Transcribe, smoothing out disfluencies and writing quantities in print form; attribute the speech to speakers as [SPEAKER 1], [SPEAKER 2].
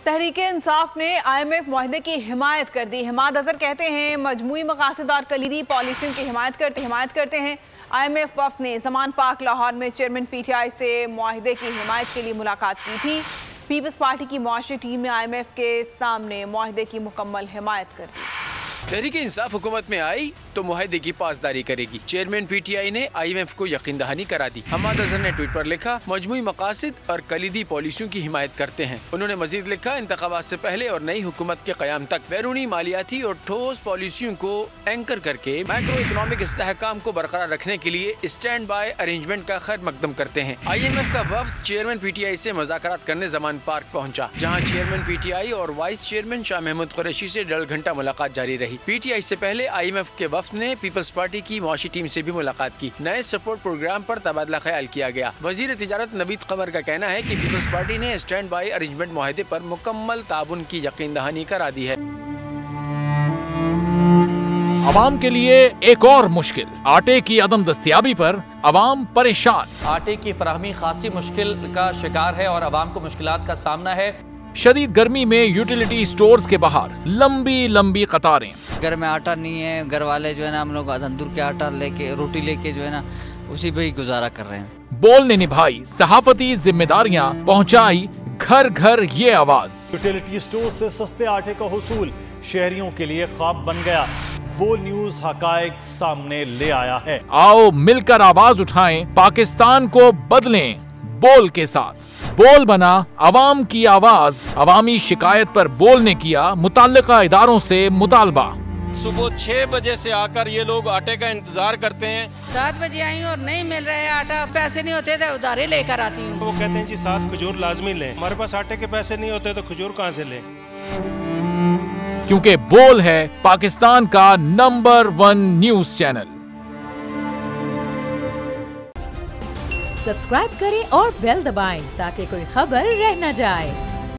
[SPEAKER 1] तहरीक-ए-इंसाफ ने IMF मुआहदे की हिमायत कर दी। हिमाद अजहर कहते हैं मजमूई मकासद और कलीदी पॉलिसियों की हिमायत करते हैं। IMF वफ़द ने ज़मान पाक लाहौर में चेयरमैन PTI से मुआहदे की हिमायत के लिए मुलाकात की थी। पीपल्स पार्टी की मुआशी टीम ने IMF के सामने मुआहदे की मुकम्मल हिमायत कर दी।
[SPEAKER 2] तहरीक इंसाफ हुकूमत में आई तो मुआहदे की पासदारी करेगी। चेयरमैन PTI ने IMF को यकीन दहानी करा दी। हिमाद अजहर ने ट्वीट पर लिखा, मजमूई मकासद और कलीदी पॉलिसियों की हिमायत करते हैं। उन्होंने मजीद लिखा, इंतखाबात से पहले और नई हुकूमत के क़याम तक बैरूनी मालियाती और ठोस पॉलिसियों को एंकर करके माइक्रो इकनॉमिक इस्तेहकाम को बरकरार रखने के लिए स्टैंड बाय अरेंजमेंट का खैर मकदम करते हैं। IMF का वफ्द चेयरमैन PTI से मुज़ाकरात करने ज़मान पार्क पहुँचा, जहाँ चेयरमैन PTI और वाइस चेयरमैन शाह महमूद कुरैशी से 1.5 घंटा मुलाकात जारी रही। PTI से पहले IMF के वफ्द ने पीपल्स पार्टी की मुआशी टीम से भी मुलाकात की। नए सपोर्ट प्रोग्राम पर तबादला ख्याल किया गया। वजीर तिजारत नवीद कमर का कहना है कि पीपल्स पार्टी ने स्टैंड बाय अरेंजमेंट मुआहदे पर मुकम्मल ताबुन की यकीन दहानी करा दी है।
[SPEAKER 3] अवाम के लिए एक और मुश्किल, आटे की अदम दस्तियाबी पर अवाम परेशान।
[SPEAKER 4] आटे की फराहमी खासी मुश्किल का शिकार है और अवाम को मुश्किलात का सामना है।
[SPEAKER 3] शदीद गर्मी में यूटिलिटी स्टोर्स के बाहर लंबी लंबी कतारें।
[SPEAKER 5] घर में आटा नहीं है, घर वाले जो है ना हम लोग तंदूर के आटा लेके रोटी लेके जो है ना उसी पे ही गुजारा कर रहे हैं। बोल
[SPEAKER 3] ने निभाई सहाफती जिम्मेदारियां, पहुंचाई घर घर ये आवाज।
[SPEAKER 6] यूटिलिटी स्टोर से सस्ते आटे का हुसूल शहरियों के लिए ख्वाब बन गया। बोल न्यूज हकायक सामने ले आया है।
[SPEAKER 3] आओ मिलकर आवाज उठाएं, पाकिस्तान को बदलें बोल के साथ। बोल बना अवाम की आवाज। अवामी शिकायत पर बोल ने किया मुताल्लिका इदारों से मुतालबा।
[SPEAKER 7] सुबह 6 बजे से आकर ये लोग आटे का इंतजार करते हैं।
[SPEAKER 8] 7 बजे आई हूँ और नहीं मिल रहा है आटा, पैसे नहीं होते थे उधारे लेकर आती हूँ।
[SPEAKER 7] वो कहते हैं जी 7 खजूर लाजमी लें। हमारे पास आटे के पैसे नहीं होते तो खजूर कहाँ से लें?
[SPEAKER 3] क्योंकि बोल है पाकिस्तान का नंबर 1 न्यूज चैनल।
[SPEAKER 9] सब्सक्राइब करें और बेल दबाएं ताकि कोई खबर रह न जाए।